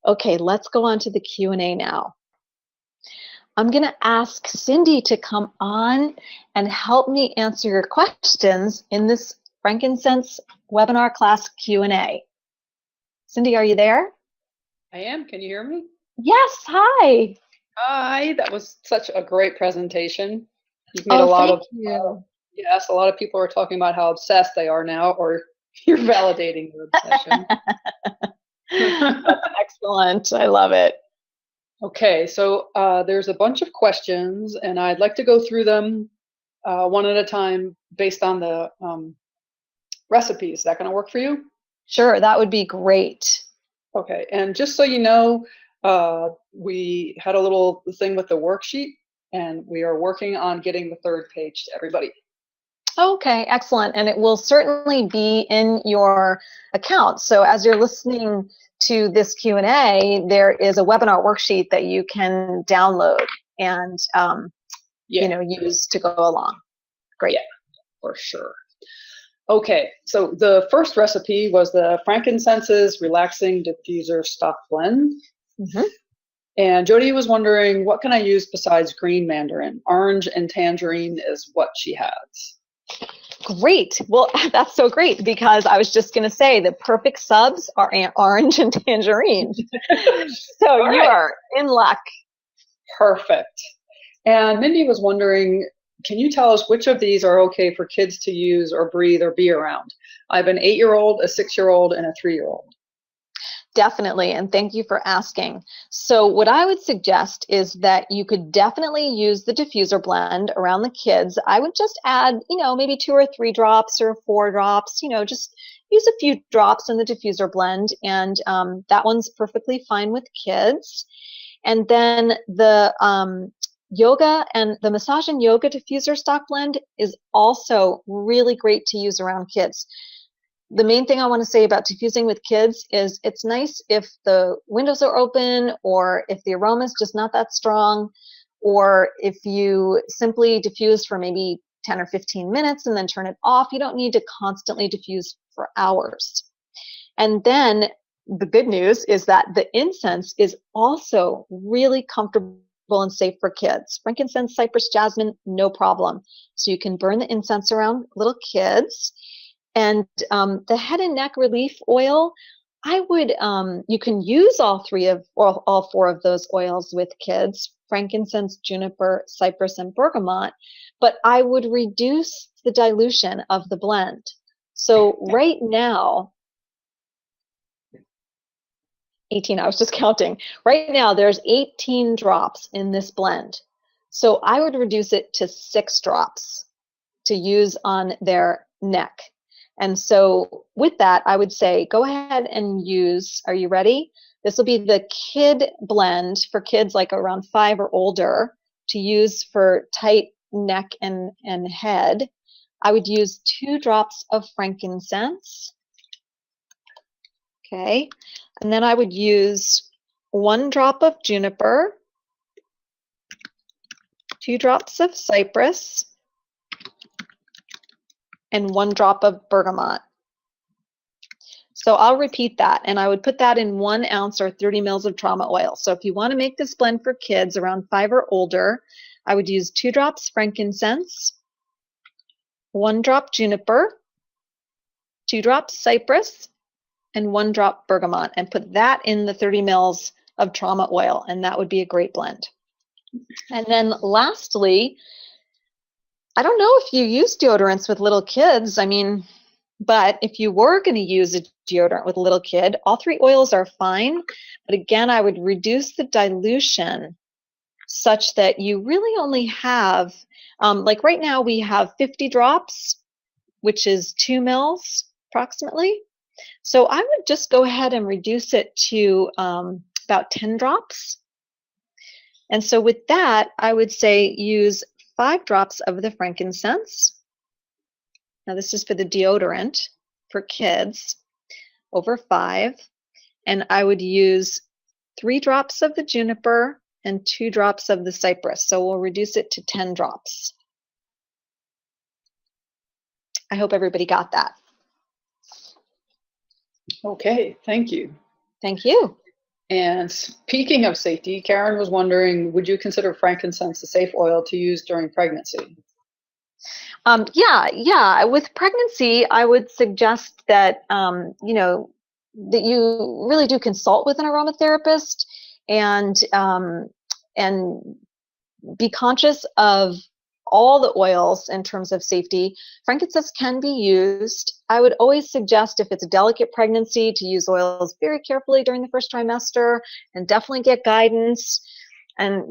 Okay, let's go on to the Q&A now. I'm going to ask Cindy to come on and help me answer your questions in this Frankincense webinar class Q&A. Cindy, are you there? I am. Can you hear me? Yes, hi. Hi, that was such a great presentation. You've made a lot Thank of, you. yes, a lot of people are talking about how obsessed they are now, or you're validating their obsession. That's excellent. I love it. Okay, so there's a bunch of questions, and I'd like to go through them one at a time based on the recipes. Is that going to work for you? Sure, that would be great. Okay, and just so you know, we had a little thing with the worksheet, and we are working on getting the third page to everybody. Okay, excellent. And it will certainly be in your account. So as you're listening to this Q&A, there is a webinar worksheet that you can download and use to go along. Great. Yeah, for sure. Okay, so the first recipe was the Frankincense's Relaxing Diffuser Stock Blend. Mm-hmm. And Jody was wondering, what can I use besides green mandarin? Orange and tangerine is what she has. Great. Well, that's so great because I was just going to say the perfect subs are orange and tangerine. So you are in luck. Perfect. And Mindy was wondering, can you tell us which of these are okay for kids to use or breathe or be around? I have an 8-year-old, a 6-year-old, and a 3-year-old. Definitely, and thank you for asking. So what I would suggest is that you could definitely use the diffuser blend around the kids. I would just add, maybe 2 or 3 drops or 4 drops, just use a few drops in the diffuser blend, and that one's perfectly fine with kids. And then the yoga and the massage and yoga diffuser stock blend is also really great to use around kids. The main thing I want to say about diffusing with kids is it's nice if the windows are open or if the aroma is just not that strong, or if you simply diffuse for maybe 10 or 15 minutes and then turn it off. You don't need to constantly diffuse for hours. And then the good news is that the incense is also really comfortable and safe for kids. Frankincense, cypress, jasmine, no problem. So you can burn the incense around little kids. And the head and neck relief oil, I would, you can use all 4 of those oils with kids, frankincense, juniper, cypress, and bergamot, but I would reduce the dilution of the blend. So right now, 18, I was just counting. Right now, there's 18 drops in this blend. So I would reduce it to 6 drops to use on their neck. And so with that, I would say, go ahead and use, are you ready? This will be the kid blend for kids like around 5 or older to use for tight neck and head. I would use 2 drops of frankincense. Okay. And then I would use 1 drop of juniper, 2 drops of cypress, and 1 drop of bergamot. So I'll repeat that, and I would put that in 1 ounce or 30 mils of trauma oil. So if you want to make this blend for kids around 5 or older, I would use 2 drops frankincense, 1 drop juniper, 2 drops cypress, and 1 drop bergamot, and put that in the 30 mils of trauma oil, and that would be a great blend. And then lastly, I don't know if you use deodorants with little kids. But if you were going to use a deodorant with a little kid, all 3 oils are fine. But again, I would reduce the dilution such that you really only have, like right now we have 50 drops, which is 2 mils approximately. So I would just go ahead and reduce it to about 10 drops. And so with that, I would say use 5 drops of the frankincense. Now this is for the deodorant for kids over 5. And I would use 3 drops of the juniper and 2 drops of the cypress. So we'll reduce it to 10 drops. I hope everybody got that. Okay, thank you. Thank you. And speaking of safety, Karen was wondering, would you consider frankincense a safe oil to use during pregnancy? Yeah. With pregnancy, I would suggest that that you really do consult with an aromatherapist and and be conscious of all the oils in terms of safety. Frankincense can be used. I would always suggest, if it's a delicate pregnancy, to use oils very carefully during the first trimester and definitely get guidance. And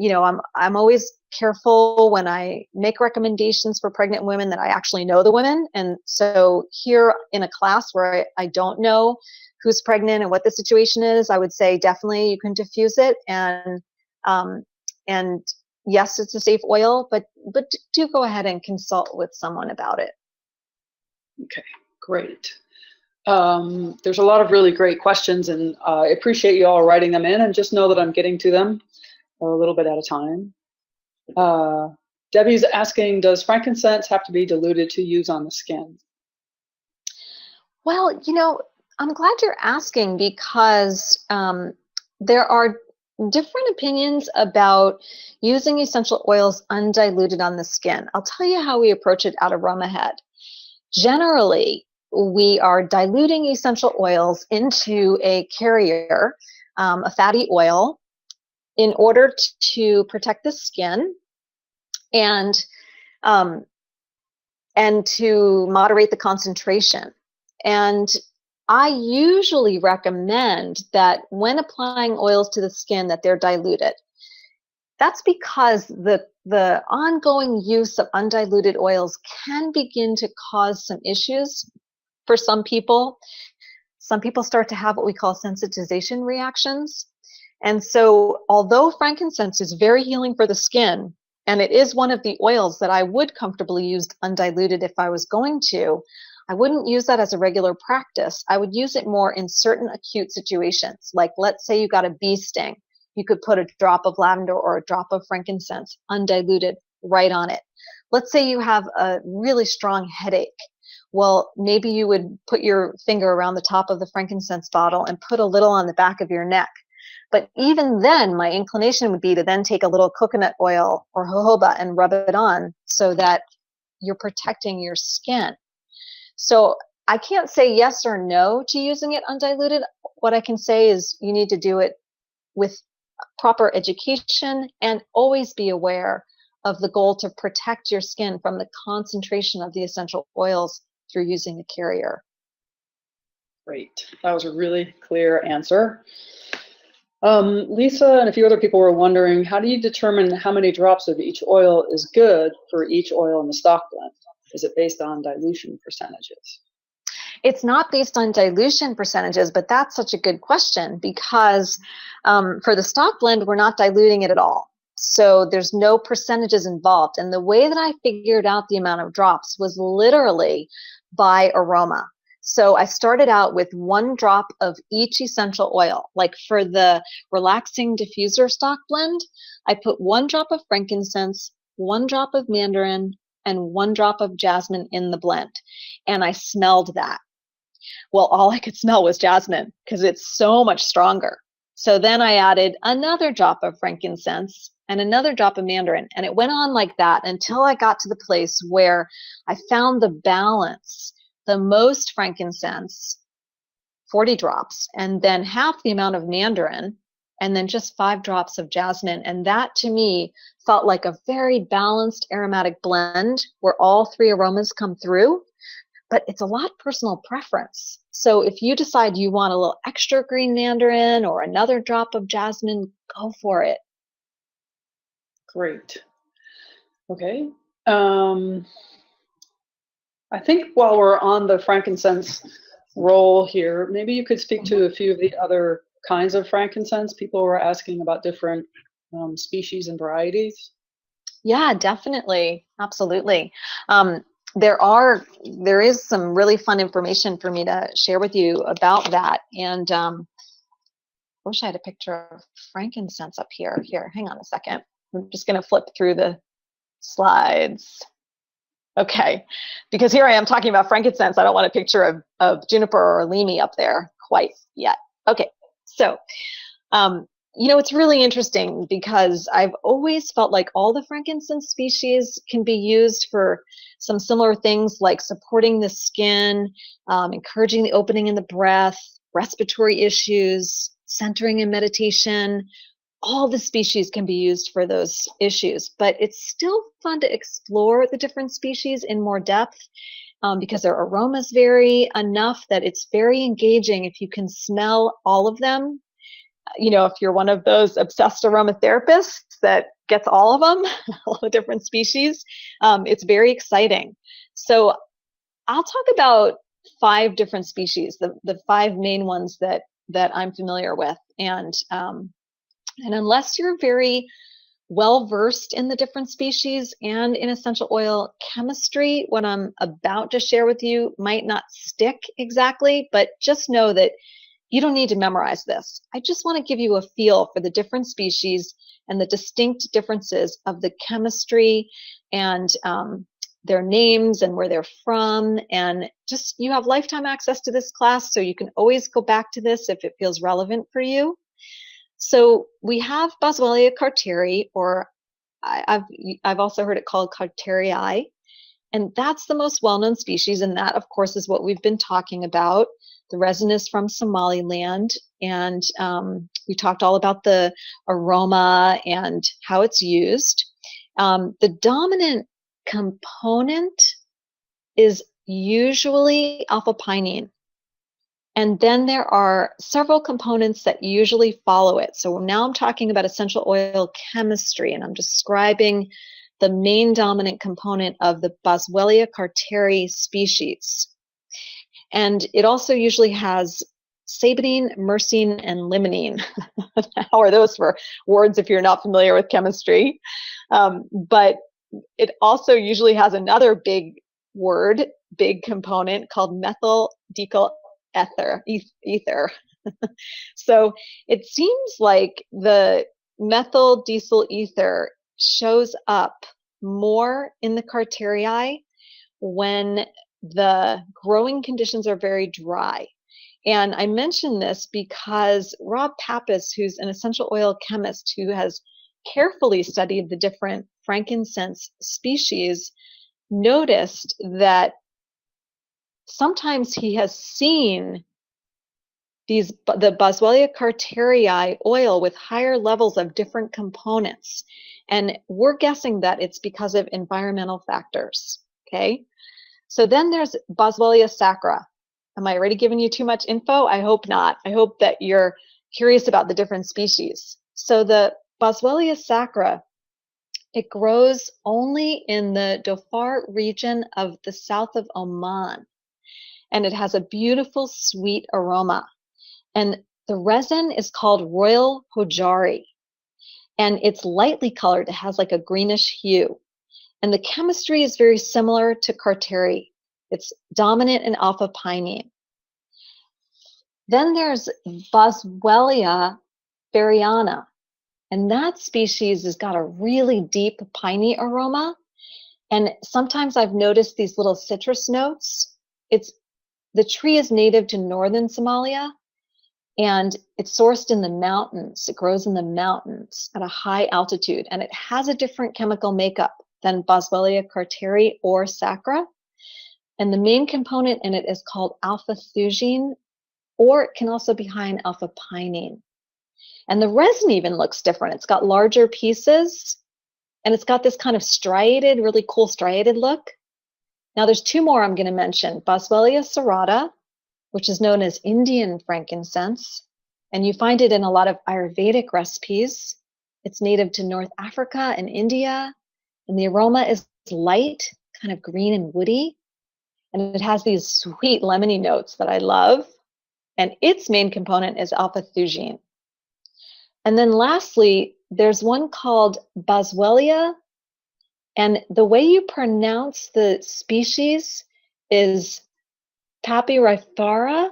I'm always careful when I make recommendations for pregnant women that I actually know the women. And so here in a class where I don't know who's pregnant and what the situation is, I would say definitely you can diffuse it, and yes, it's a safe oil, but do go ahead and consult with someone about it. Okay, great. There's a lot of really great questions, and I appreciate you all writing them in, and just know that I'm getting to them a little bit at a time. Debbie's asking, does frankincense have to be diluted to use on the skin? Well, I'm glad you're asking, because there are different opinions about using essential oils undiluted on the skin. I'll tell you how we approach it at AromaHead. Generally, we are diluting essential oils into a carrier, a fatty oil, in order to protect the skin and to moderate the concentration. And I usually recommend that when applying oils to the skin that they're diluted. That's because the ongoing use of undiluted oils can begin to cause some issues for some people. Some people start to have what we call sensitization reactions. And so although frankincense is very healing for the skin, and it is one of the oils that I would comfortably use undiluted if I was going to, I wouldn't use that as a regular practice. I would use it more in certain acute situations. Like, let's say you got a bee sting. You could put a drop of lavender or a drop of frankincense, undiluted, right on it. Let's say you have a really strong headache. Well, maybe you would put your finger around the top of the frankincense bottle and put a little on the back of your neck. But even then, my inclination would be to then take a little coconut oil or jojoba and rub it on so that you're protecting your skin. So I can't say yes or no to using it undiluted. What I can say is you need to do it with proper education and always be aware of the goal to protect your skin from the concentration of the essential oils through using a carrier. Great. That was a really clear answer. Lisa and a few other people were wondering, how do you determine how many drops of each oil is good for each oil in the stock blend? Is it based on dilution percentages? It's not based on dilution percentages, but that's such a good question, because for the stock blend, we're not diluting it at all. So there's no percentages involved. And the way that I figured out the amount of drops was literally by aroma. So I started out with 1 drop of each essential oil. Like for the relaxing diffuser stock blend, I put 1 drop of frankincense, 1 drop of mandarin, and 1 drop of jasmine in the blend. And I smelled that. Well, all I could smell was jasmine because it's so much stronger. So then I added another drop of frankincense and another drop of mandarin. And it went on like that until I got to the place where I found the balance. The most frankincense, 40 drops, and then half the amount of mandarin, and then just 5 drops of jasmine. And that to me felt like a very balanced aromatic blend where all 3 aromas come through. But it's a lot of personal preference. So if you decide you want a little extra green mandarin or another drop of jasmine, go for it. Great. Okay. I think while we're on the frankincense roll here, maybe you could speak to a few of the other kinds of frankincense. People were asking about different species and varieties. Yeah, definitely. Absolutely. There is some really fun information for me to share with you about that. And I wish I had a picture of frankincense up here. Here, hang on a second. I'm just going to flip through the slides. Okay, because here I am talking about frankincense. I don't want a picture of juniper or limi up there quite yet. Okay, so It's really interesting because I've always felt like all the frankincense species can be used for some similar things like supporting the skin, encouraging the opening in the breath, respiratory issues, centering and meditation. All the species can be used for those issues, but it's still fun to explore the different species in more depth because their aromas vary enough that it's very engaging if you can smell all of them. If you're one of those obsessed aromatherapists that gets all of them, all the different species, it's very exciting. So I'll talk about 5 different species, the 5 main ones that I'm familiar with. And unless you're very well versed in the different species and in essential oil chemistry, what I'm about to share with you might not stick exactly, but just know that you don't need to memorize this. I just want to give you a feel for the different species and the distinct differences of the chemistry and their names and where they're from. And just, you have lifetime access to this class, so you can always go back to this if it feels relevant for you. So we have Boswellia carteri, or I've also heard it called carterii, and that's the most well-known species, and that, of course, is what we've been talking about. The resin is from Somaliland, and we talked all about the aroma and how it's used. The dominant component is usually alpha-pinene. And then there are several components that usually follow it. So now I'm talking about essential oil chemistry, and I'm describing the main dominant component of the Boswellia carteri species. And it also usually has sabinine, myrcene, and limonene. How are those for words if you're not familiar with chemistry? But it also usually has another big component called methyl decyl ether. So it seems like the methyl decyl ether shows up more in the carterii when the growing conditions are very dry. And I mention this because Rob Pappas, who's an essential oil chemist who has carefully studied the different frankincense species, noticed that sometimes he has seen the Boswellia carterii oil with higher levels of different components. And we're guessing that it's because of environmental factors, okay? So then there's Boswellia sacra. Am I already giving you too much info? I hope not. I hope that you're curious about the different species. So the Boswellia sacra, it grows only in the Dhofar region of the south of Oman. And it has a beautiful sweet aroma. And the resin is called Royal Hojari. And it's lightly colored. It has like a greenish hue. And the chemistry is very similar to carteri. It's dominant in alpha-pinene. Then there's Boswellia berryana. And that species has got a really deep piney aroma. And sometimes I've noticed these little citrus notes. The tree is native to northern Somalia, and it's sourced in the mountains. It grows in the mountains at a high altitude, and it has a different chemical makeup than Boswellia carteri or sacra. And the main component in it is called alpha-thujine, or it can also be high in alpha-pinene. And the resin even looks different. It's got larger pieces, and it's got this kind of striated, really cool striated look. Now there's 2 more I'm going to mention. Boswellia serrata, which is known as Indian frankincense, and you find it in a lot of Ayurvedic recipes. It's native to North Africa and India, and the aroma is light, kind of green and woody, and it has these sweet lemony notes that I love, and its main component is alpha-thujine. And then lastly, there's one called Boswellia, and the way you pronounce the species is papyrifera.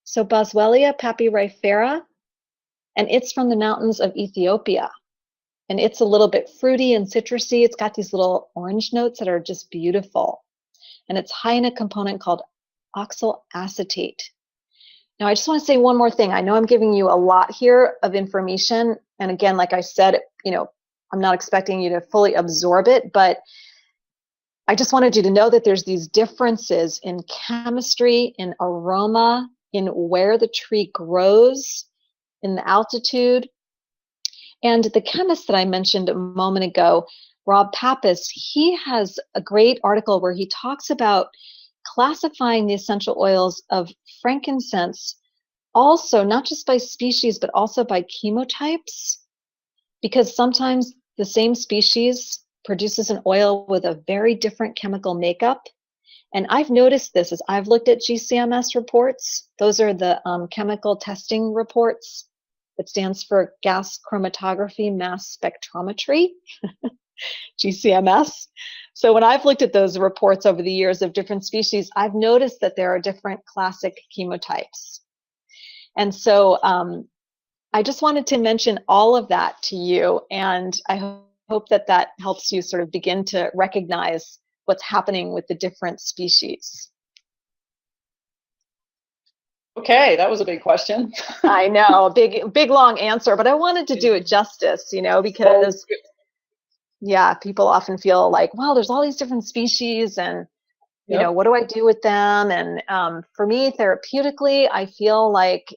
So Boswellia papyrifera, and it's from the mountains of Ethiopia. And it's a little bit fruity and citrusy. It's got these little orange notes that are just beautiful. And it's high in a component called oxalacetate. Now, I just want to say one more thing. I know I'm giving you a lot here of information. And again, like I said, I'm not expecting you to fully absorb it, but I just wanted you to know that there's these differences in chemistry, in aroma, in where the tree grows, in the altitude. And the chemist that I mentioned a moment ago, Rob Pappas, he has a great article where he talks about classifying the essential oils of frankincense also not just by species, but also by chemotypes, because sometimes the same species produces an oil with a very different chemical makeup. And I've noticed this as I've looked at GCMS reports. Those are the chemical testing reports. It stands for gas chromatography mass spectrometry, GCMS. So when I've looked at those reports over the years of different species, I've noticed that there are different classic chemotypes. And so I just wanted to mention all of that to you, and I hope that that helps you sort of begin to recognize what's happening with the different species. Okay, that was a big question. I know, a big long answer, but I wanted to do it justice, because yeah, people often feel like, well, there's all these different species and Yep. what do I do with them? And for me, therapeutically, I feel like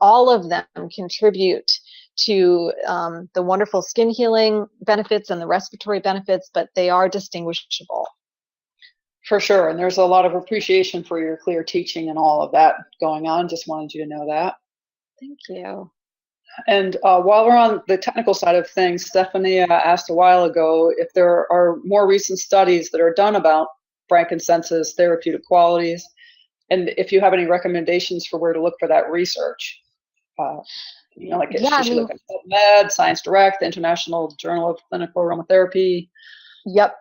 all of them contribute to the wonderful skin healing benefits and the respiratory benefits, but they are distinguishable. For sure. And there's a lot of appreciation for your clear teaching and all of that going on. Just wanted you to know that. Thank you. And while we're on the technical side of things, Stephanie asked a while ago if there are more recent studies that are done about frankincense's therapeutic qualities, and if you have any recommendations for where to look for that research. Like if she should look at PubMed, Science Direct, the International Journal of Clinical Aromatherapy. Yep.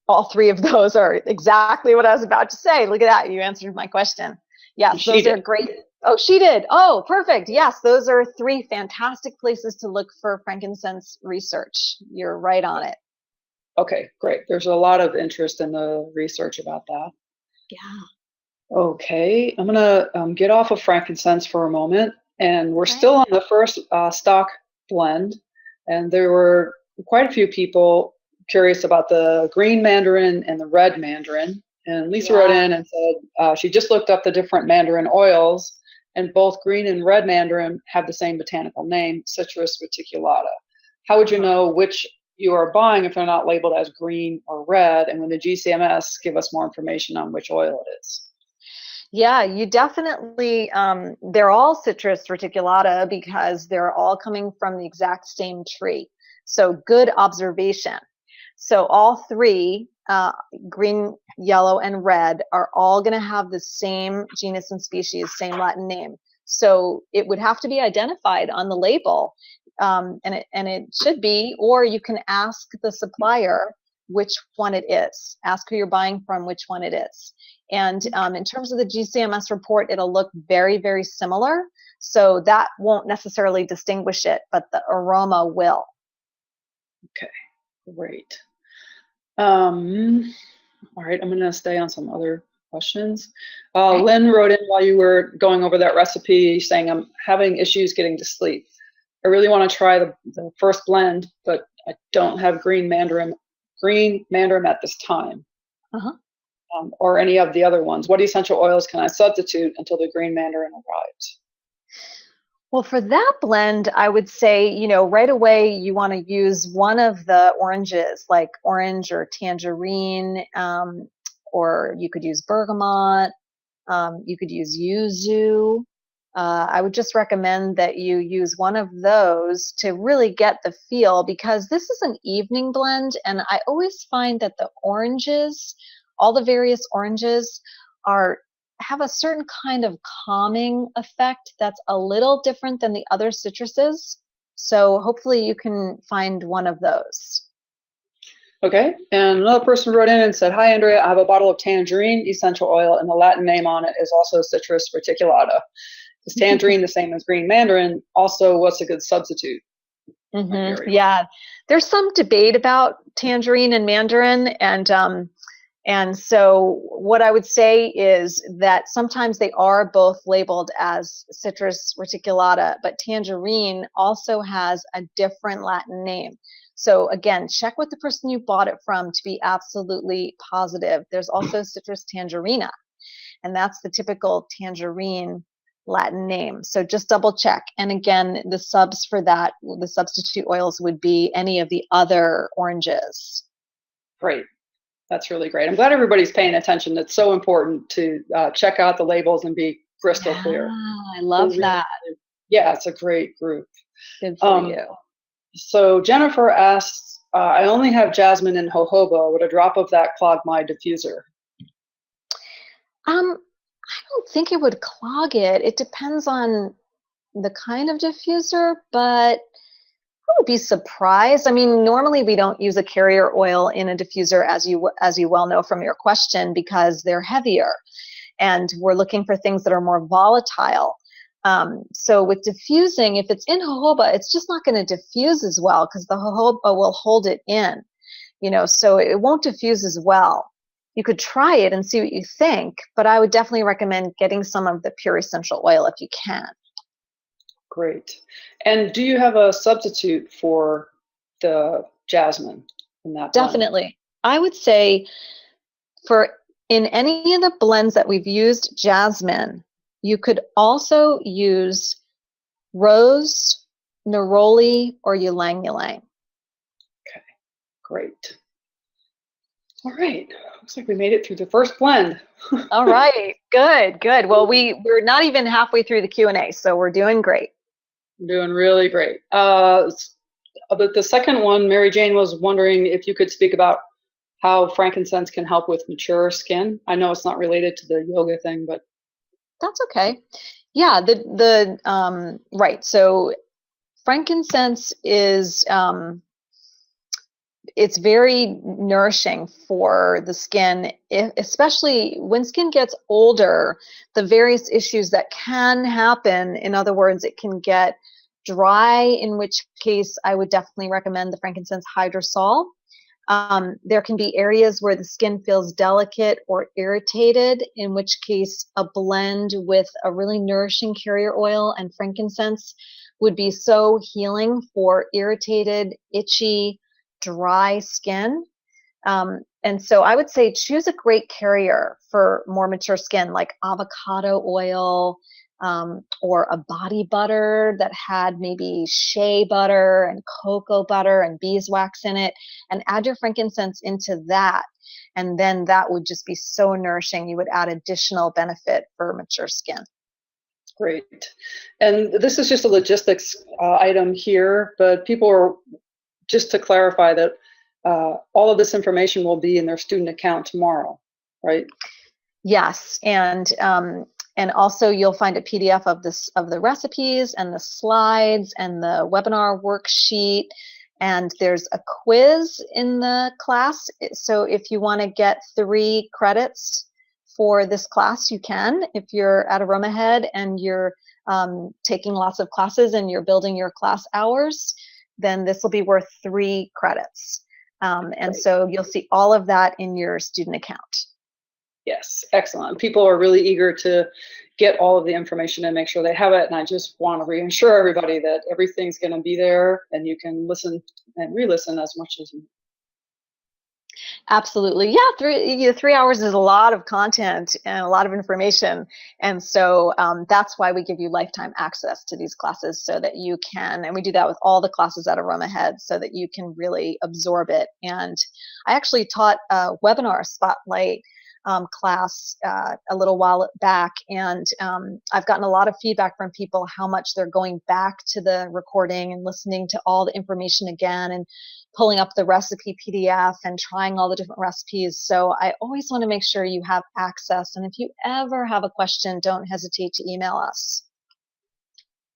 All three of those are exactly what I was about to say. Look at that. You answered my question. Yes, those are great. Oh, she did. Oh, perfect. Yes, those are three fantastic places to look for frankincense research. You're right on it. Okay, great. There's a lot of interest in the research about that. Yeah. Okay, I'm going to get off of frankincense for a moment. And we're still on the first stock blend. And there were quite a few people curious about the green mandarin and the red mandarin. And Lisa wrote in and said she just looked up the different mandarin oils, and both green and red mandarin have the same botanical name, Citrus reticulata. How would you know which you are buying if they're not labeled as green or red? And when the GCMS give us more information on which oil it is? Yeah, you definitely, they're all Citrus reticulata because they're all coming from the exact same tree. So good observation. So all three, green, yellow, and red, are all going to have the same genus and species, same Latin name. So it would have to be identified on the label, and it should be, or you can ask the supplier which one it is. Ask who you're buying from which one it is. And in terms of the GCMS report, it'll look very, very similar. So that won't necessarily distinguish it, but the aroma will. Okay, great. All right, I'm going to stay on some other questions. Lynn wrote in while you were going over that recipe saying, I'm having issues getting to sleep. I really want to try the first blend, but I don't have green mandarin at this time. Or any of the other ones. What essential oils can I substitute until the green mandarin arrives? Well, for that blend, I would say, right away you want to use one of the oranges, like orange or tangerine, or you could use bergamot, you could use yuzu. I would just recommend that you use one of those to really get the feel, because this is an evening blend, and I always find that the oranges, all the various oranges, have a certain kind of calming effect that's a little different than the other citruses. So hopefully you can find one of those. Okay, and another person wrote in and said, hi, Andrea, I have a bottle of tangerine essential oil, and the Latin name on it is also Citrus reticulata. Is tangerine the same as green mandarin? Also, what's a good substitute? Yeah, there's some debate about tangerine and mandarin, and And so what I would say is that sometimes they are both labeled as Citrus reticulata, but tangerine also has a different Latin name. So again, check with the person you bought it from to be absolutely positive. There's also Citrus tangerina, and that's the typical tangerine Latin name. So just double check. And again, the subs for that, the substitute oils would be any of the other oranges. Great. That's really great. I'm glad everybody's paying attention. It's so important to check out the labels and be crystal clear. I love that. Yeah, it's a great group. Good for you. So Jennifer asks, I only have jasmine and jojoba. Would a drop of that clog my diffuser? I don't think it would clog it. It depends on the kind of diffuser, but I would be surprised. I mean, normally we don't use a carrier oil in a diffuser, as you well know from your question, because they're heavier, and we're looking for things that are more volatile. So with diffusing, if it's in jojoba, it's just not going to diffuse as well because the jojoba will hold it in, so it won't diffuse as well. You could try it and see what you think, but I would definitely recommend getting some of the pure essential oil if you can. Great. And do you have a substitute for the jasmine in that blend? Definitely. I would say in any of the blends that we've used jasmine, you could also use rose, neroli, or ylang ylang. Okay, great. All right, looks like we made it through the first blend. All right, good. Well, we're not even halfway through the Q&A, so we're doing great. Doing really great. But the second one, Mary Jane was wondering if you could speak about how frankincense can help with mature skin. I know it's not related to the yoga thing, but that's okay. Yeah, right. So frankincense is it's very nourishing for the skin, especially when skin gets older. The various issues that can happen, in other words, it can get dry, in which case I would definitely recommend the frankincense hydrosol. There can be areas where the skin feels delicate or irritated, in which case a blend with a really nourishing carrier oil and frankincense would be so healing for irritated, itchy, dry skin. And so I would say choose a great carrier for more mature skin, like avocado oil, or a body butter that had maybe shea butter and cocoa butter and beeswax in it, and add your frankincense into that. And then that would just be so nourishing. You would add additional benefit for mature skin. Great. And this is just a logistics item here, but people are, just to clarify that all of this information will be in their student account tomorrow, right? Yes, and also you'll find a PDF of the recipes and the slides and the webinar worksheet, and there's a quiz in the class. So if you want to get 3 credits for this class, you can. If you're at AromaHead and you're taking lots of classes and you're building your class hours, then this will be worth 3 credits. And so you'll see all of that in your student account. Yes, excellent. People are really eager to get all of the information and make sure they have it. And I just want to reassure everybody that everything's going to be there and you can listen and re-listen as much as you need. Absolutely. Yeah, 3 hours is a lot of content and a lot of information. And so that's why we give you lifetime access to these classes, so that you can, and we do that with all the classes at AromaHead, so that you can really absorb it. And I actually taught a webinar spotlight class a little while back, and I've gotten a lot of feedback from people how much they're going back to the recording and listening to all the information again and pulling up the recipe PDF and trying all the different recipes. So I always want to make sure you have access, and if you ever have a question, don't hesitate to email us.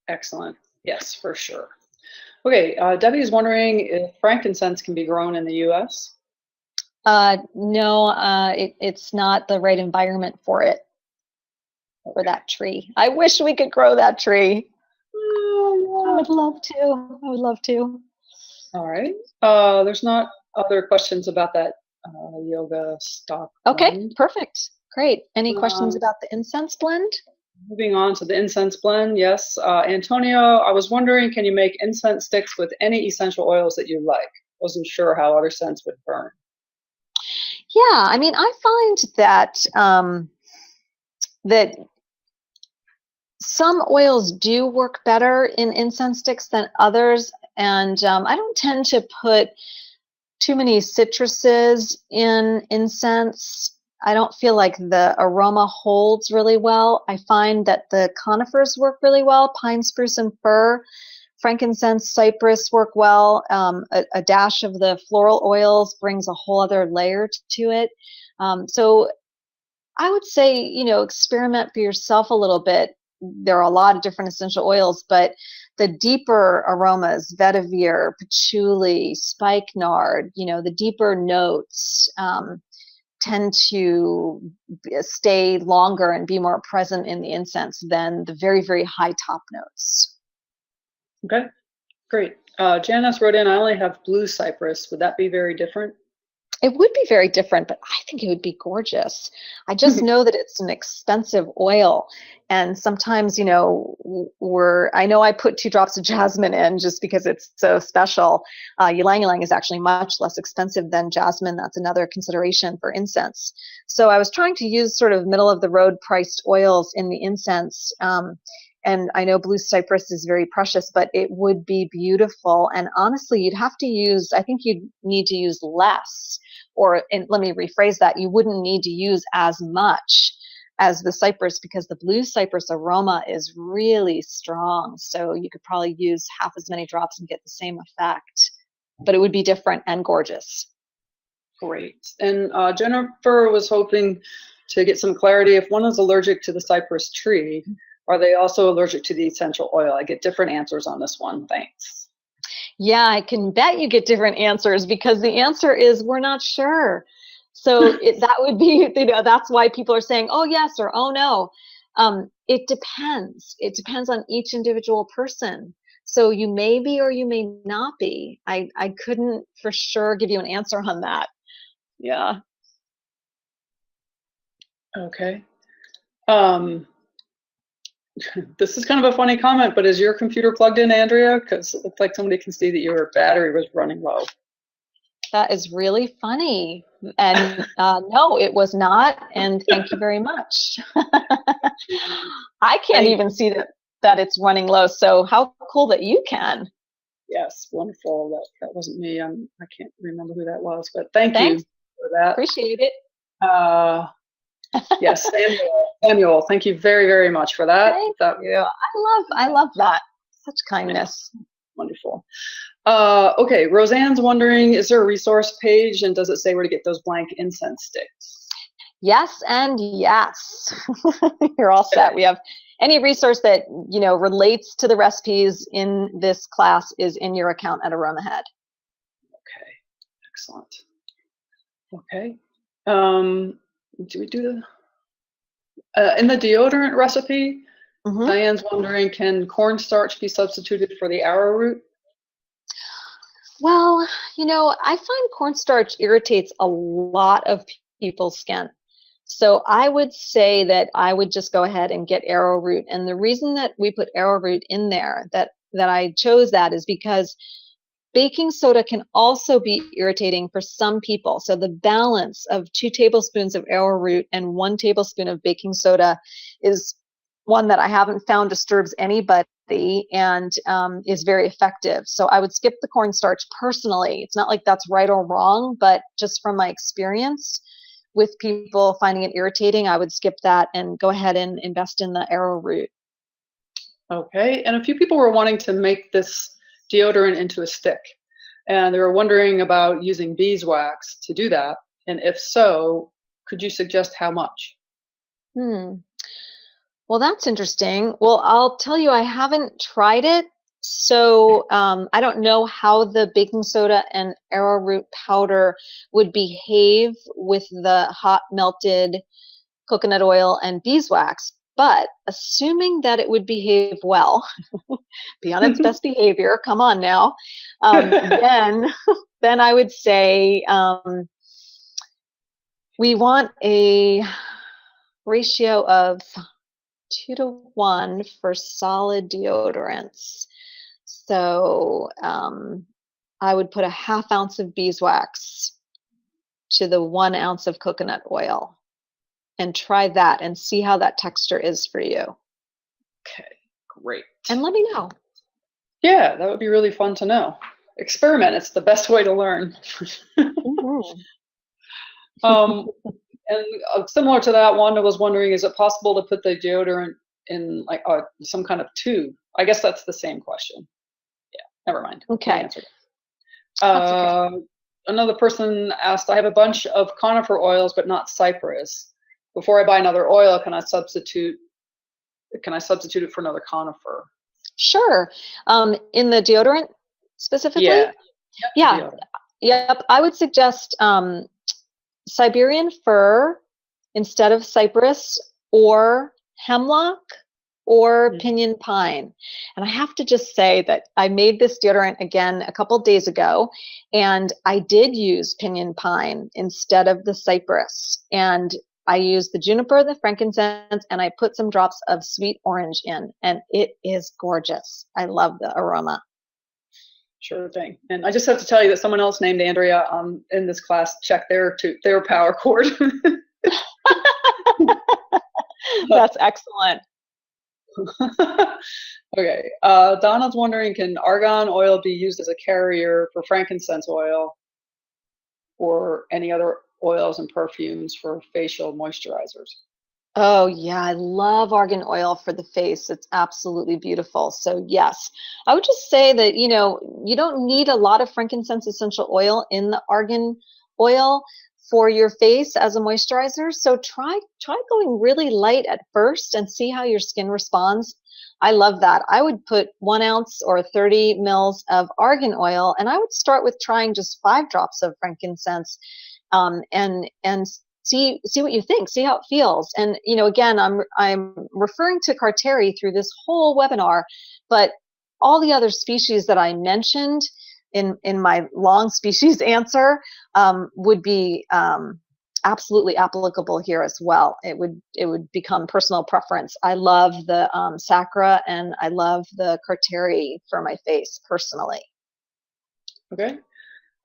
Excellent. Yes, for sure. Okay, Debbie is wondering if frankincense can be grown in the U.S. No, it's not the right environment for it, for that tree. I wish we could grow that tree. Oh, yeah. I would love to. I would love to. All right. There's not other questions about that yoga stock Okay, blend. perfect. Great. Any questions Um, about the incense blend? Moving on to the incense blend, yes. Antonio, I was wondering, can you make incense sticks with any essential oils that you like? Wasn't sure how other scents would burn. Yeah, I mean, I find that that some oils do work better in incense sticks than others, and I don't tend to put too many citruses in incense. I don't feel like the aroma holds really well. I find that the conifers work really well, pine, spruce, and fir. Frankincense, cypress work well. A dash of the floral oils brings a whole other layer to it. So I would say, experiment for yourself a little bit. There are a lot of different essential oils, but the deeper aromas, vetiver, patchouli, spikenard, the deeper notes tend to stay longer and be more present in the incense than the very, very high top notes. Okay, great. Janice wrote in, I only have blue cypress. Would that be very different? It would be very different, but I think it would be gorgeous. I just know that it's an expensive oil. And sometimes, I know I put 2 drops of jasmine in just because it's so special. Ylang ylang is actually much less expensive than jasmine. That's another consideration for incense. So I was trying to use sort of middle of the road priced oils in the incense. And I know blue cypress is very precious, but it would be beautiful. And honestly, I think you'd need to use less. And let me rephrase that, you wouldn't need to use as much as the cypress because the blue cypress aroma is really strong. So you could probably use half as many drops and get the same effect, but it would be different and gorgeous. Great. And Jennifer was hoping to get some clarity. If one is allergic to the cypress tree, are they also allergic to the essential oil? I get different answers on this one. Thanks. Yeah, I can bet you get different answers because the answer is we're not sure. So that would be, that's why people are saying, oh, yes, or oh, no. It depends. It depends on each individual person. So you may be or you may not be. I couldn't for sure give you an answer on that. Yeah. Okay. This is kind of a funny comment, but is your computer plugged in, Andrea? Because it looks like somebody can see that your battery was running low. That is really funny. And no, it was not. And thank you very much. I can't even see that it's running low. So how cool that you can. Yes, wonderful. That wasn't me. I can't remember who that was, but thanks you for that. Appreciate it. Yes, Samuel, thank you very, very much for that. Thank you. I love that. Such kindness. Wonderful. Okay, Roseanne's wondering, is there a resource page and does it say where to get those blank incense sticks? Yes and yes. You're all set. We have any resource that, relates to the recipes in this class is in your account at AromaHead. Okay, excellent. Okay. Do we do in the deodorant recipe, Diane's wondering, can cornstarch be substituted for the arrowroot? Well, I find cornstarch irritates a lot of people's skin. So I would say that I would just go ahead and get arrowroot. And the reason that we put arrowroot in there, that I chose that, is because baking soda can also be irritating for some people. So the balance of 2 tablespoons of arrowroot and 1 tablespoon of baking soda is one that I haven't found disturbs anybody and is very effective. So I would skip the cornstarch personally. It's not like that's right or wrong, but just from my experience with people finding it irritating, I would skip that and go ahead and invest in the arrowroot. Okay, and a few people were wanting to make this deodorant into a stick, and they were wondering about using beeswax to do that, and if so, could you suggest how much? Well, that's interesting. Well, I'll tell you, I haven't tried it, so I don't know how the baking soda and arrowroot powder would behave with the hot melted coconut oil and beeswax. But assuming that it would behave well, be on its best behavior, come on now, then I would say We want a ratio of 2 to 1 for solid deodorants. So I would put a half ounce of beeswax to the 1 ounce of coconut oil and try that and see how that texture is for you. Okay, great. And let me know. Yeah, that would be really fun to know. Experiment, it's the best way to learn. Mhm. um, and similar to that one, I was wondering, is it possible to put the deodorant in like some kind of tube? I guess that's the same question. Yeah, never mind. We Okay, answered it. that's okay. Uh, Another person asked, I have a bunch of conifer oils, but not cypress. Before I buy another oil, can I substitute it for another conifer? Sure. In the deodorant specifically? Yeah, yep, the Yeah. deodorant. Yep. I would suggest Siberian fir instead of cypress, or hemlock, or Mm. pinyon pine. And I have to just say that I made this deodorant again a couple days ago, and I did use pinyon pine instead of the cypress. And I used the juniper, the frankincense, and I put some drops of sweet orange in, and it is gorgeous. I love the aroma. Sure thing. And I just have to tell you that someone else named Andrea in this class checked their power cord. That's excellent. Okay. Donna's wondering, can argan oil be used as a carrier for frankincense oil or any other oils and perfumes for facial moisturizers? Oh, yeah, I love argan oil for the face. It's absolutely beautiful. So, yes, I would just say that, you don't need a lot of frankincense essential oil in the argan oil for your face as a moisturizer. So try going really light at first and see how your skin responds. I love that. I would put 1 ounce or 30 mils of argan oil, and I would start with trying just 5 drops of frankincense, and see what you think, see how it feels. And again, I'm referring to Carteri through this whole webinar, but all the other species that I mentioned in my long species answer would be absolutely applicable here as well. It would become personal preference. I love the Sacra, and I love the Carteri for my face personally. Okay.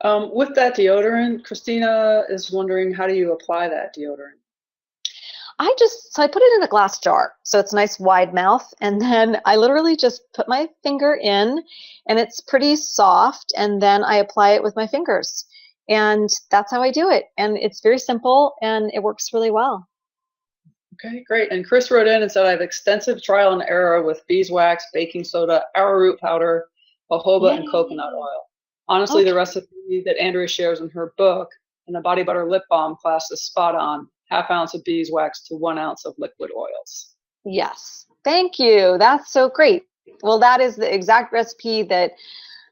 With that deodorant, Christina is wondering, how do you apply that deodorant? I put it in a glass jar, so it's nice wide mouth, and then I literally just put my finger in, and it's pretty soft, and then I apply it with my fingers, and that's how I do it. And it's very simple, and it works really well. Okay, great. And Chris wrote in and said, I have extensive trial and error with beeswax, baking soda, arrowroot powder, jojoba, and coconut Yay. oil. Honestly, the Okay. recipe that Andrea shares in her book in the Body Butter Lip Balm class is spot on. Half ounce of beeswax to 1 ounce of liquid oils. Yes. Thank you. That's so great. Well, that is the exact recipe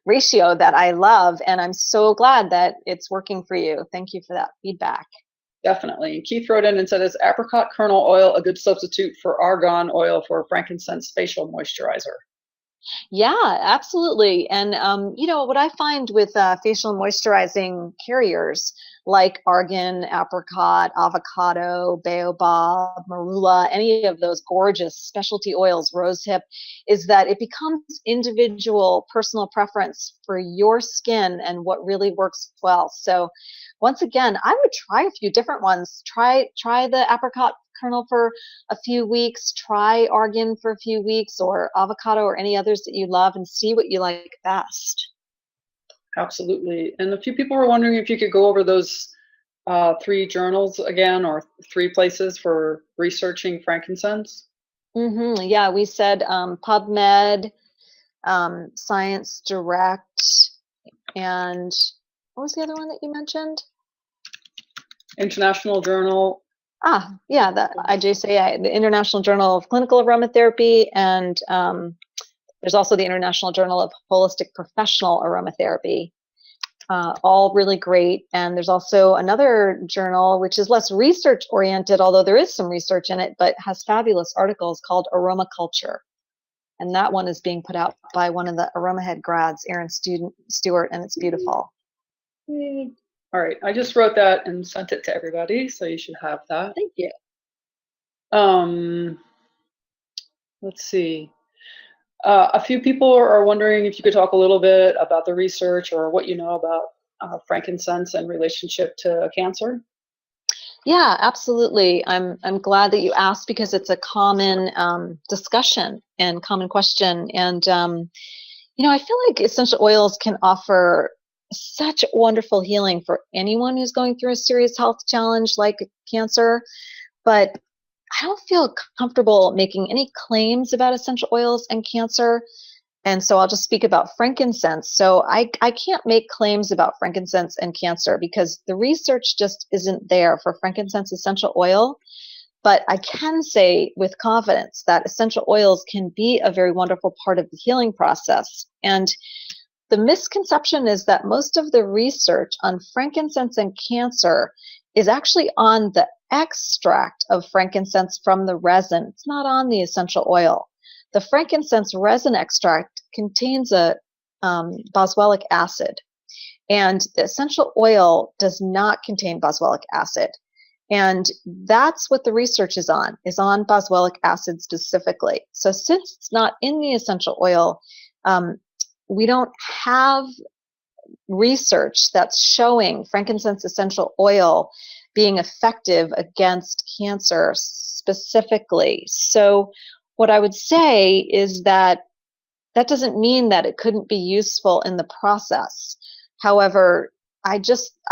ratio that I love, and I'm so glad that it's working for you. Thank you for that feedback. Definitely. And Keith wrote in and said, is apricot kernel oil a good substitute for argan oil for frankincense facial moisturizer? Yeah, absolutely. And what I find with facial moisturizing carriers like argan, apricot, avocado, baobab, marula, any of those gorgeous specialty oils, rosehip, is that it becomes individual personal preference for your skin and what really works well. So once again, I would try a few different ones. Try the apricot kernel for a few weeks, try argan for a few weeks, or avocado, or any others that you love, and see what you like best. Absolutely. And a few people were wondering if you could go over those 3 journals again, or 3 places for researching frankincense. Yeah, we said PubMed, Science Direct, and what was the other one that you mentioned? International Journal. Yeah, the IJCA, the International Journal of Clinical Aromatherapy, and there's also the International Journal of Holistic Professional Aromatherapy. All really great. And there's also another journal which is less research oriented, although there is some research in it, but has fabulous articles, called Aroma Culture. And that one is being put out by one of the AromaHead grads, Aaron Stewart, and it's beautiful. All right, I just wrote that and sent it to everybody, so you should have that. Thank you. Um, let's see. A few people are wondering if you could talk a little bit about the research or what you know about frankincense and relationship to cancer. Yeah, absolutely. I'm glad that you asked because it's a common discussion and common question. And I feel like essential oils can offer such wonderful healing for anyone who's going through a serious health challenge like cancer. But I don't feel comfortable making any claims about essential oils and cancer. And so I'll just speak about frankincense. So I can't make claims about frankincense and cancer because the research just isn't there for frankincense essential oil. But I can say with confidence that essential oils can be a very wonderful part of the healing process. And the misconception is that most of the research on frankincense and cancer is actually on the extract of frankincense from the resin. It's not on the essential oil. The frankincense resin extract contains a boswellic acid, and the essential oil does not contain boswellic acid. And that's what the research is on boswellic acid specifically. So since it's not in the essential oil, we don't have research that's showing frankincense essential oil being effective against cancer specifically. So what I would say is that that doesn't mean that it couldn't be useful in the process. However, I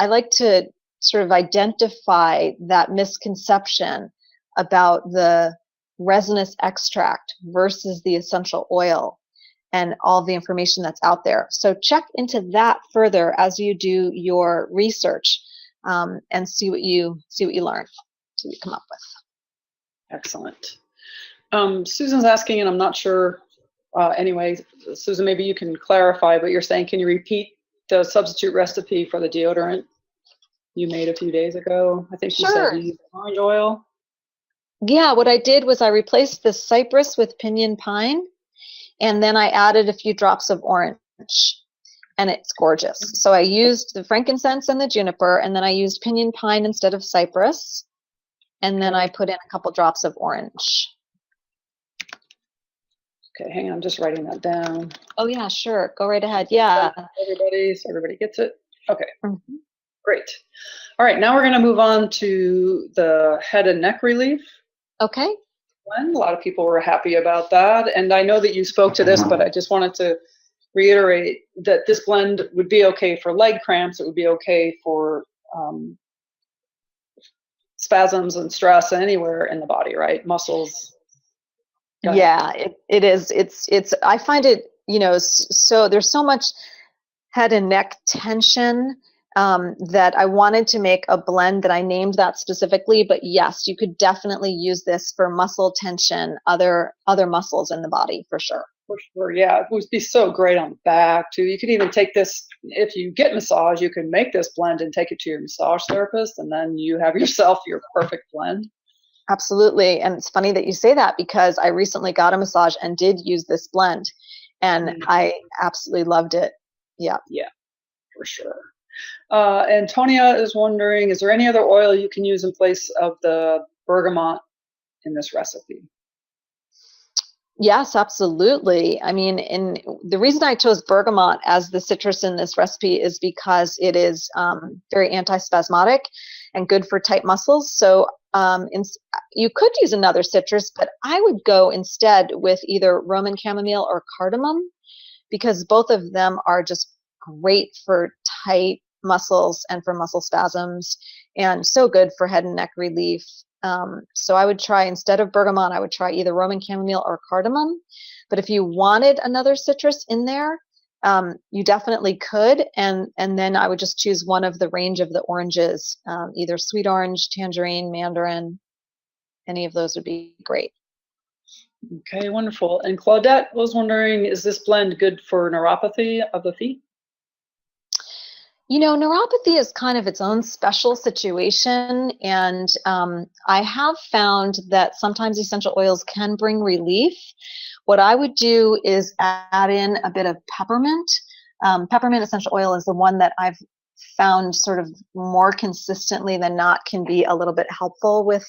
like to sort of identify that misconception about the resinous extract versus the essential oil and all the information that's out there. So check into that further as you do your research, and see what you learn, see what you come up with. Excellent. Susan's asking, and I'm not sure. Anyway, Susan, maybe you can clarify, but you're saying, can you repeat the substitute recipe for the deodorant you made a few days ago? I think you said you used orange oil. Yeah, what I did was I replaced the cypress with pinyon pine, and then I added a few drops of orange, and it's gorgeous. So I used the frankincense and the juniper, and then I used pinyon pine instead of cypress, and then I put in a couple drops of orange. Okay, hang on, I'm just writing that down. Oh yeah, sure. Go right ahead. Yeah. Everybody, so everybody gets it. Okay, great. All right, now we're going to move on to the head and neck relief. Okay. A lot of people were happy about that, and I know that you spoke to this, but I just wanted to reiterate that this blend would be okay for leg cramps. It would be okay for spasms and stress anywhere in the body, right? Muscles. Yeah, it is. It's. I find it. So there's so much head and neck tension that I wanted to make a blend that I named that specifically. But yes, you could definitely use this for muscle tension, other muscles in the body for sure. For sure, yeah. It would be so great on the back too. You could even take this, if you get massage, you can make this blend and take it to your massage therapist, and then you have yourself your perfect blend. Absolutely. And it's funny that you say that because I recently got a massage and did use this blend, and I absolutely loved it. Yeah. Yeah, for sure. Antonia is wondering, is there any other oil you can use in place of the bergamot in this recipe? Yes, absolutely. I mean, the reason I chose bergamot as the citrus in this recipe is because it is very antispasmodic and good for tight muscles. So you could use another citrus, but I would go instead with either Roman chamomile or cardamom, because both of them are just great for tight muscles and for muscle spasms, and so good for head and neck relief. So I would try, instead of bergamot, I would try either Roman chamomile or cardamom. But if you wanted another citrus in there, you definitely could. And then I would just choose one of the range of the oranges, either sweet orange, tangerine, mandarin. Any of those would be great. Okay, wonderful. And Claudette was wondering, is this blend good for neuropathy of the feet? Neuropathy is kind of its own special situation, and I have found that sometimes essential oils can bring relief. What I would do is add in a bit of peppermint. Peppermint essential oil is the one that I've found sort of more consistently than not can be a little bit helpful with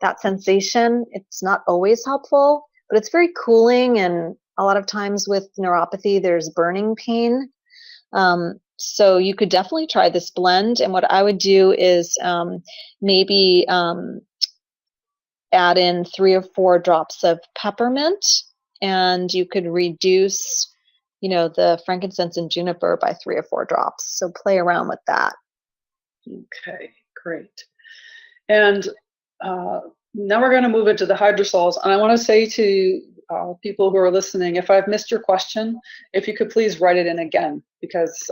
that sensation. It's not always helpful, but it's very cooling. And a lot of times with neuropathy, there's burning pain. So you could definitely try this blend. And what I would do is maybe add in 3 or 4 drops of peppermint, and you could reduce, the frankincense and juniper by 3 or 4 drops. So play around with that. Okay, great. And now we're going to move into the hydrosols. And I want to say to people who are listening, if I've missed your question, if you could please write it in again, because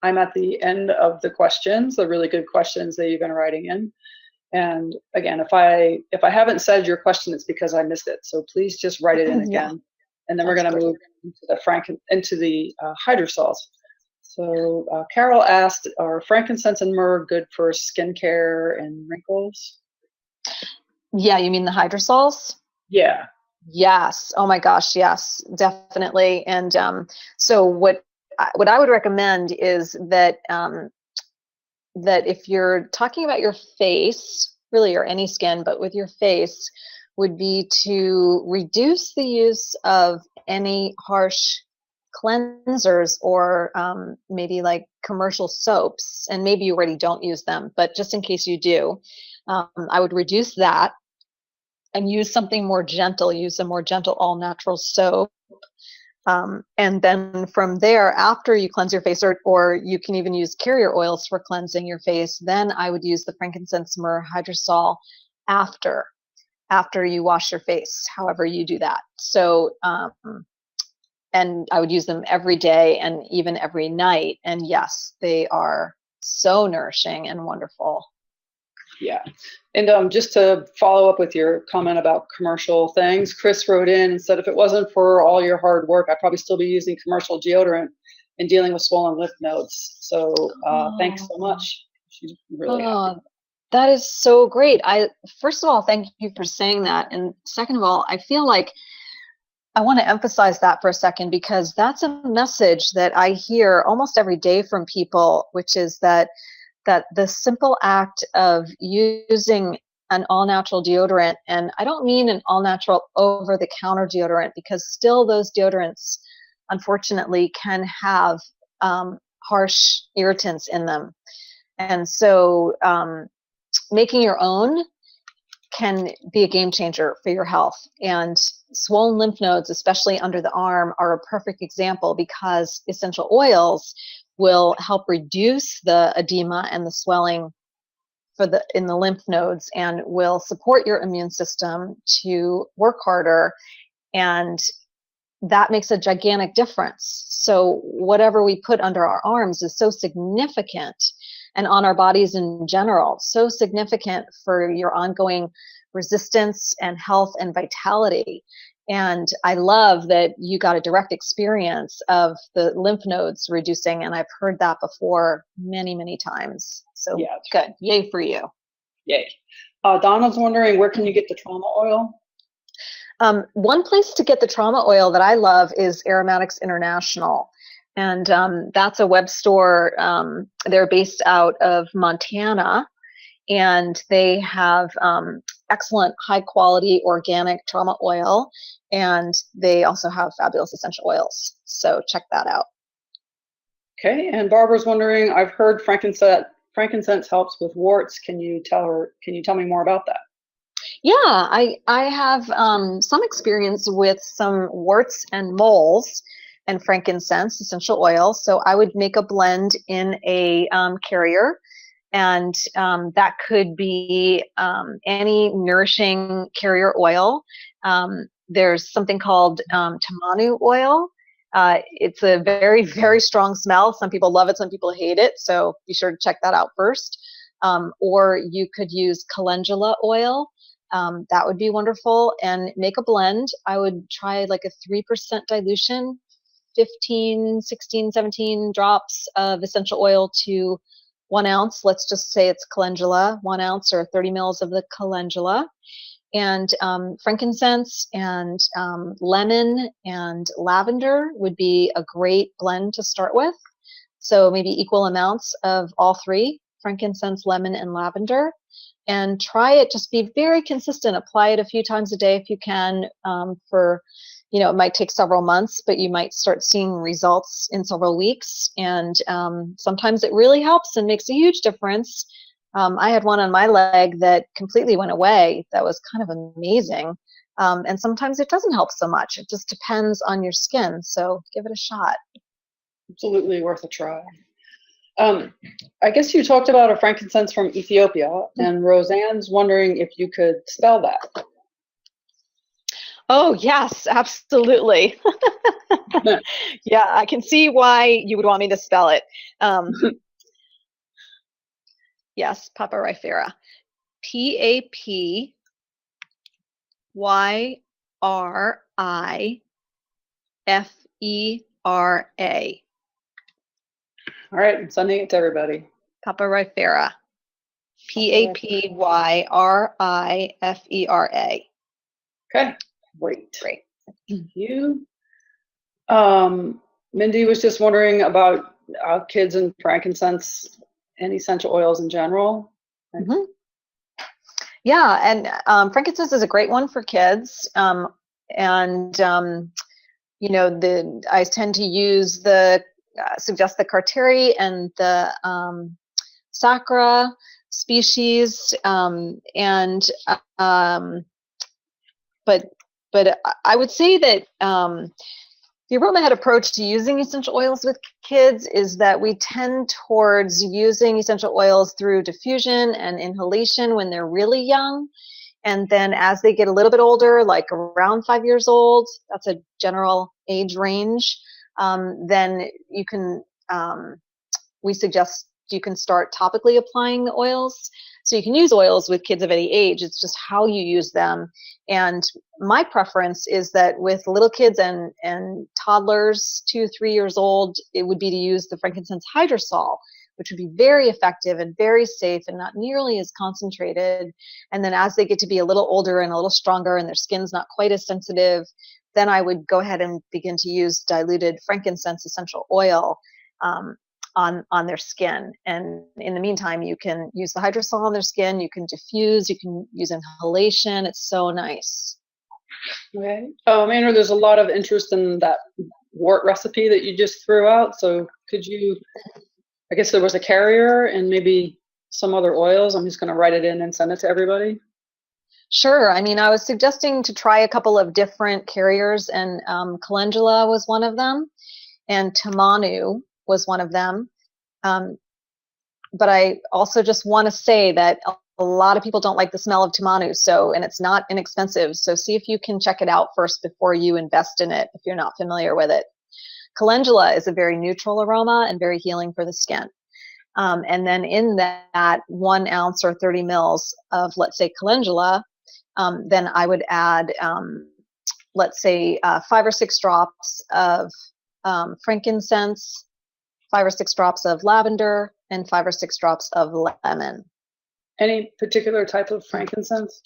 I'm at the end of the questions, the really good questions that you've been writing in. And again, if I haven't said your question, it's because I missed it. So please just write it in again. Yeah, and then we're going to move into the hydrosols. So Carol asked, are frankincense and myrrh good for skincare and wrinkles? Yeah, you mean the hydrosols? Yeah. Yes. Oh my gosh, yes, definitely. And so what I would recommend is that that if you're talking about your face, really, or any skin, but with your face, would be to reduce the use of any harsh cleansers or maybe like commercial soaps. And maybe you already don't use them, but just in case you do, I would reduce that and use something more gentle, use a more gentle all natural soap. And then from there, after you cleanse your face, or you can even use carrier oils for cleansing your face, then I would use the frankincense myrrh hydrosol after you wash your face, however you do that. So, and I would use them every day and even every night. And yes, they are so nourishing and wonderful. Yeah. And just to follow up with your comment about commercial things, Chris wrote in and said, if it wasn't for all your hard work, I'd probably still be using commercial deodorant and dealing with swollen lymph nodes. So thanks so much. She's really happy. That is so great. First of all, thank you for saying that. And second of all, I feel like I want to emphasize that for a second, because that's a message that I hear almost every day from people, which is that the simple act of using an all-natural deodorant, and I don't mean an all-natural over-the-counter deodorant, because still those deodorants, unfortunately, can have harsh irritants in them. And so making your own can be a game changer for your health. And swollen lymph nodes, especially under the arm, are a perfect example, because essential oils will help reduce the edema and the swelling in the lymph nodes, and will support your immune system to work harder. And that makes a gigantic difference. So whatever we put under our arms is so significant, and on our bodies in general, so significant for your ongoing resistance and health and vitality. And I love that you got a direct experience of the lymph nodes reducing, and I've heard that before many, many times. So yeah, good. Yay for you. Yay. Donna's wondering, where can you get the trauma oil? One place to get the trauma oil that I love is Aromatics International. And that's a web store. They're based out of Montana, and they have excellent high quality organic trauma oil, and they also have fabulous essential oils. So check that out. Okay, and Barbara's wondering, I've heard frankincense helps with warts. Can you tell me more about that? Yeah, I have some experience with some warts and moles and frankincense essential oil. So I would make a blend in a carrier. And that could be any nourishing carrier oil. There's something called tamanu oil. It's a very, very strong smell. Some people love it, some people hate it. So be sure to check that out first. Or you could use calendula oil. That would be wonderful. And make a blend. I would try like a 3% dilution, 15, 16, 17 drops of essential oil to 1 ounce. Let's just say it's calendula, 1 ounce or 30 mils of the calendula. And frankincense and lemon and lavender would be a great blend to start with. So maybe equal amounts of all three, frankincense, lemon, and lavender. And try it, just be very consistent. Apply it a few times a day if you can, for, it might take several months, but you might start seeing results in several weeks. And sometimes it really helps and makes a huge difference. I had one on my leg that completely went away. That was kind of amazing. And sometimes it doesn't help so much. It just depends on your skin. So give it a shot. Absolutely worth a try. I guess you talked about a frankincense from Ethiopia, and Roseanne's wondering if you could spell that. Oh, yes, absolutely. Yeah, I can see why you would want me to spell it. Yes, papyrifera. Papyrifera. All right, I'm sending it to everybody. Papyrifera. Papyrifera. Okay, great. Great. Thank you. Mindy was just wondering about kids and frankincense and essential oils in general. Mm-hmm. Yeah, and frankincense is a great one for kids. I tend to suggest the Carteri and the Sacra species, but I would say that the AromaHead approach to using essential oils with kids is that we tend towards using essential oils through diffusion and inhalation when they're really young. And then as they get a little bit older, like around 5 years old, that's a general age range, then you can, we suggest you can start topically applying the oils. So you can use oils with kids of any age. It's just how you use them. And my preference is that with little kids and toddlers, 2 to 3 years old, it would be to use the frankincense hydrosol, which would be very effective and very safe and not nearly as concentrated. And then as they get to be a little older and a little stronger and their skin's not quite as sensitive, then I would go ahead and begin to use diluted frankincense essential oil on their skin. And in the meantime, you can use the hydrosol on their skin, you can diffuse, you can use inhalation. It's so nice. Okay. Maynard, there's a lot of interest in that wort recipe that you just threw out. So could you, I guess there was a carrier and maybe some other oils. I'm just going to write it in and send it to everybody. Sure. I mean, I was suggesting to try a couple of different carriers, and calendula was one of them, and tamanu was one of them. But I also just want to say that a lot of people don't like the smell of tamanu, and it's not inexpensive. So see if you can check it out first before you invest in it if you're not familiar with it. Calendula is a very neutral aroma and very healing for the skin. And then in that 1 ounce or 30 mils of, let's say, calendula, then I would add, let's say, 5 or 6 drops of frankincense, 5 or 6 drops of lavender, and 5 or 6 drops of lemon. Any particular type of frankincense?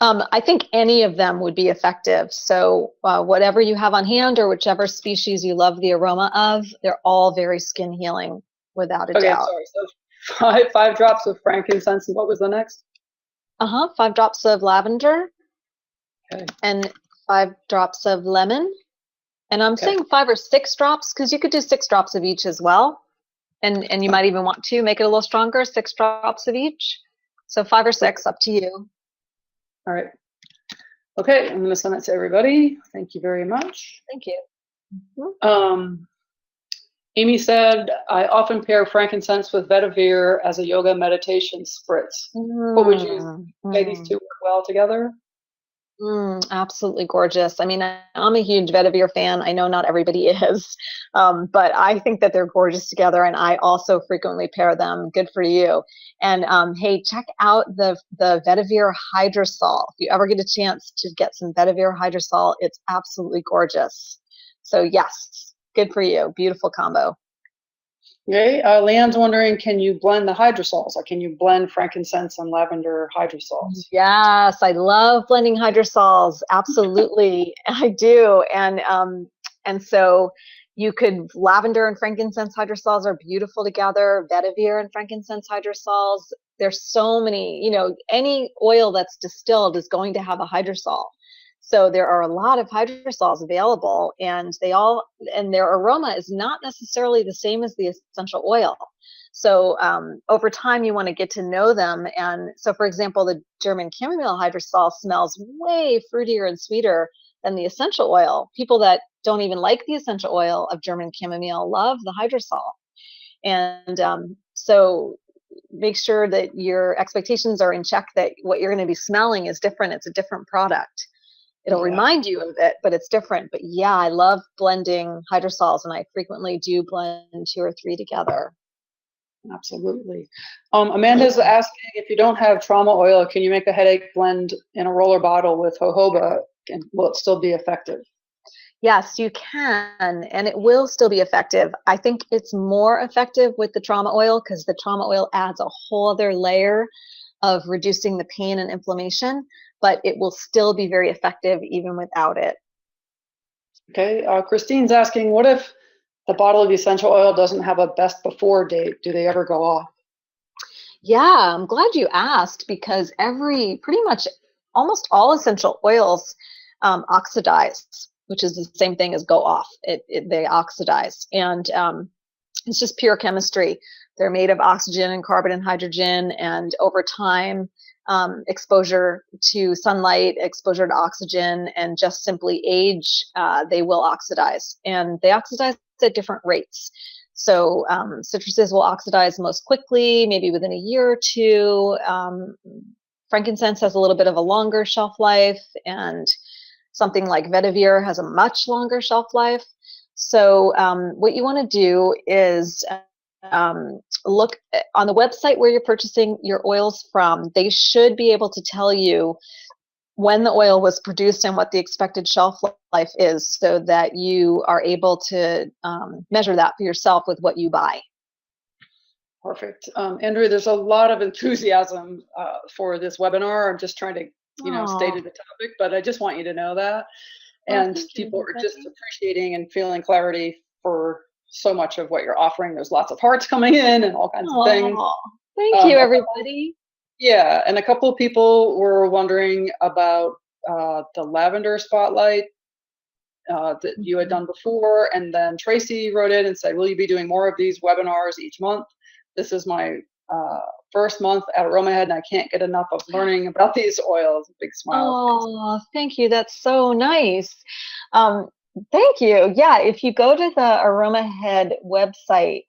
I think any of them would be effective. So whatever you have on hand or whichever species you love the aroma of, they're all very skin healing without a doubt. Sorry. So 5 drops of frankincense, and what was the next? 5 drops of lavender. Okay. And 5 drops of lemon. And I'm saying 5 or 6 drops because you could do 6 drops of each as well. And you might even want to make it a little stronger, 6 drops of each. So 5 or 6, up to you. All right. Okay, I'm going to send that to everybody. Thank you very much. Thank you. Mm-hmm. Amy said, I often pair frankincense with vetiver as a yoga meditation spritz. What would you say these two work well together? Absolutely gorgeous. I mean, I'm a huge vetiver fan. I know not everybody is, but I think that they're gorgeous together, and I also frequently pair them. Good for you. And hey, check out the vetiver hydrosol. If you ever get a chance to get some vetiver hydrosol, it's absolutely gorgeous. So yes, good for you. Beautiful combo. Okay, Leanne's wondering, can you blend the hydrosols? Or can you blend frankincense and lavender hydrosols? Yes, I love blending hydrosols. Absolutely, I do. And so, You could, lavender and frankincense hydrosols are beautiful together. Vetiver and frankincense hydrosols. There's so many, any oil that's distilled is going to have a hydrosol. So there are a lot of hydrosols available, and their aroma is not necessarily the same as the essential oil. So over time, you want to get to know them. And so, for example, the German chamomile hydrosol smells way fruitier and sweeter than the essential oil. People that don't even like the essential oil of German chamomile love the hydrosol. And so make sure that your expectations are in check, that what you're going to be smelling is different. It's a different product. It'll remind you of it, but it's different. But yeah, I love blending hydrosols, and I frequently do blend 2 or 3 together. Absolutely. Amanda's asking, if you don't have trauma oil, can you make a headache blend in a roller bottle with jojoba, and will it still be effective? Yes, you can, and it will still be effective. I think it's more effective with the trauma oil because the trauma oil adds a whole other layer of reducing the pain and inflammation, but it will still be very effective even without it. Okay, Christine's asking, what if the bottle of essential oil doesn't have a best before date? Do they ever go off? Yeah, I'm glad you asked, because pretty much almost all essential oils oxidize, which is the same thing as go off. They oxidize, and it's just pure chemistry. They're made of oxygen and carbon and hydrogen, and over time, exposure to sunlight, exposure to oxygen, and just simply age, they will oxidize. And they oxidize at different rates. So citruses will oxidize most quickly, maybe within a year or 2. Frankincense has a little bit of a longer shelf life, and something like vetiver has a much longer shelf life. So what you want to do is look on the website where you're purchasing your oils from. They should be able to tell you when the oil was produced and what the expected shelf life is, so that you are able to measure that for yourself with what you buy. Perfect. Andrea, there's a lot of enthusiasm for this webinar. I'm just trying to, stay to the topic, but I just want you to know that. And people are just appreciating and feeling clarity for so much of what you're offering. There's lots of hearts coming in and all kinds of things. Thank you, everybody. Yeah, and a couple of people were wondering about the lavender spotlight that you had done before. And then Tracy wrote in and said, will you be doing more of these webinars each month? This is my first month at AromaHead, and I can't get enough of learning about these oils. Big smile. Oh, thank you. That's so nice. Thank you. Yeah, if you go to the AromaHead website,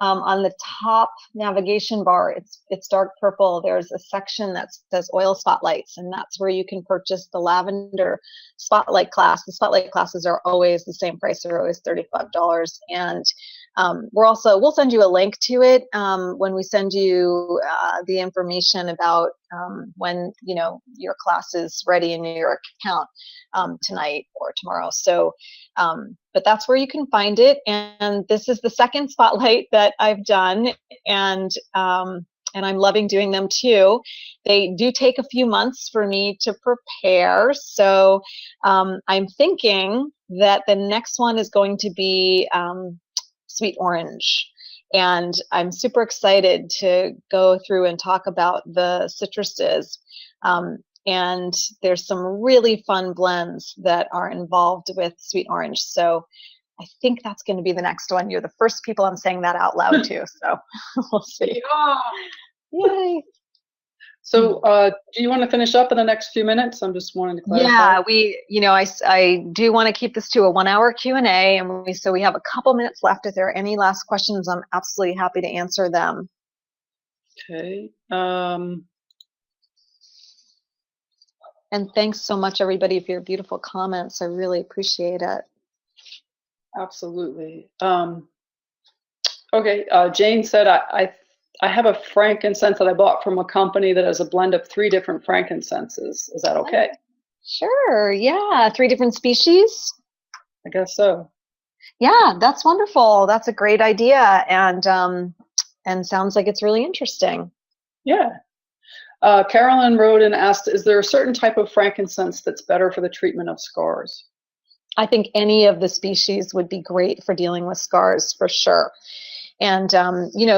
on the top navigation bar, it's dark purple. There's a section that says oil spotlights, and that's where you can purchase the lavender spotlight class. The spotlight classes are always the same price. They're always $35. And we'll send you a link to it when we send you the information about when your class is ready in your account tonight or tomorrow. So but that's where you can find it. And this is the second spotlight that I've done, and I'm loving doing them too. They do take a few months for me to prepare. So I'm thinking that the next one is going to be sweet orange. And I'm super excited to go through and talk about the citruses. And there's some really fun blends that are involved with sweet orange. So I think that's going to be the next one. You're the first people I'm saying that out loud to. So we'll see. Yay. So do you want to finish up in the next few minutes? I'm just wanting to clarify. Yeah, I do want to keep this to a 1-hour Q&A. And we have a couple minutes left. If there are any last questions, I'm absolutely happy to answer them. Okay. And thanks so much, everybody, for your beautiful comments. I really appreciate it. Absolutely. Okay, Jane said, I have a frankincense that I bought from a company that has a blend of 3 different frankincenses. Is that okay? Sure, yeah. 3 different species? I guess so. Yeah, that's wonderful. That's a great idea, and sounds like it's really interesting. Yeah. Carolyn wrote and asked, is there a certain type of frankincense that's better for the treatment of scars? I think any of the species would be great for dealing with scars for sure. And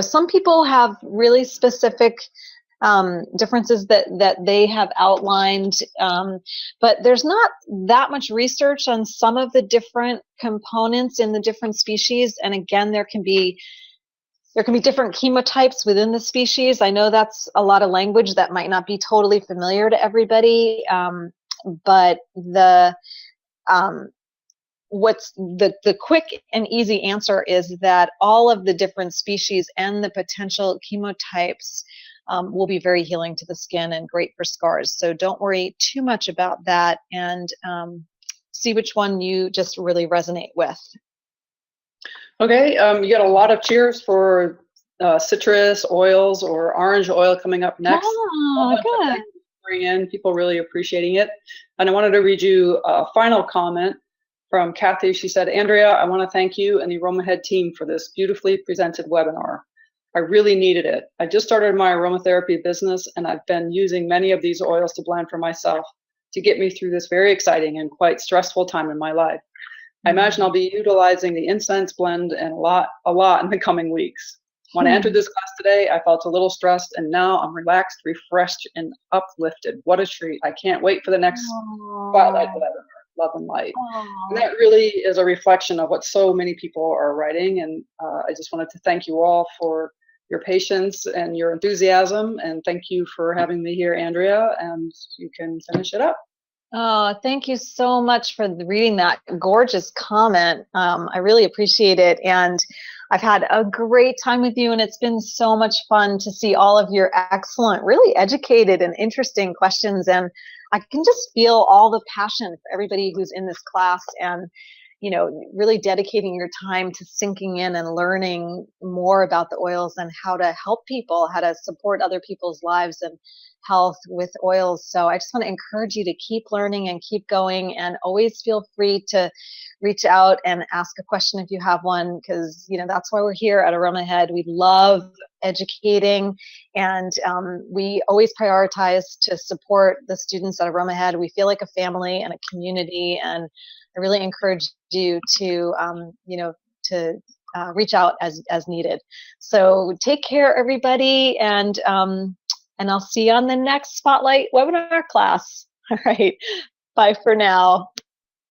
some people have really specific differences that they have outlined, but there's not that much research on some of the different components in the different species. And again, there can be different chemotypes within the species. I know that's a lot of language that might not be totally familiar to everybody, but um, what's the quick and easy answer is that all of the different species and the potential chemotypes will be very healing to the skin and great for scars. So don't worry too much about that, and see which one you just really resonate with. Okay, you got a lot of cheers for citrus oils or orange oil coming up next. A Oh, bunch of good. things to bring in, people really appreciating it. And I wanted to read you a final comment from Kathy. She said, Andrea, I want to thank you and the AromaHead team for this beautifully presented webinar. I really needed it. I just started my aromatherapy business and I've been using many of these oils to blend for myself to get me through this very exciting and quite stressful time in my life. I imagine I'll be utilizing the incense blend and a lot in the coming weeks. When I entered this class today, I felt a little stressed, and now I'm relaxed, refreshed, and uplifted. What a treat. I can't wait for the next spotlight webinar, Love and Light. And that really is a reflection of what so many people are writing, and I just wanted to thank you all for your patience and your enthusiasm, and thank you for having me here, Andrea, and you can finish it up. Oh, thank you so much for reading that gorgeous comment. I really appreciate it. And I've had a great time with you, and it's been so much fun to see all of your excellent, really educated and interesting questions. And I can just feel all the passion for everybody who's in this class, and really dedicating your time to sinking in and learning more about the oils and how to help people, how to support other people's lives and health with oils. So I just want to encourage you to keep learning and keep going, and always feel free to reach out and ask a question if you have one, because that's why we're here at AromaHead. We love educating, and we always prioritize to support the students at AromaHead. We feel like a family and a community, and I really encourage you to reach out as needed. So take care, everybody, and I'll see you on the next Spotlight webinar class. All right. Bye for now.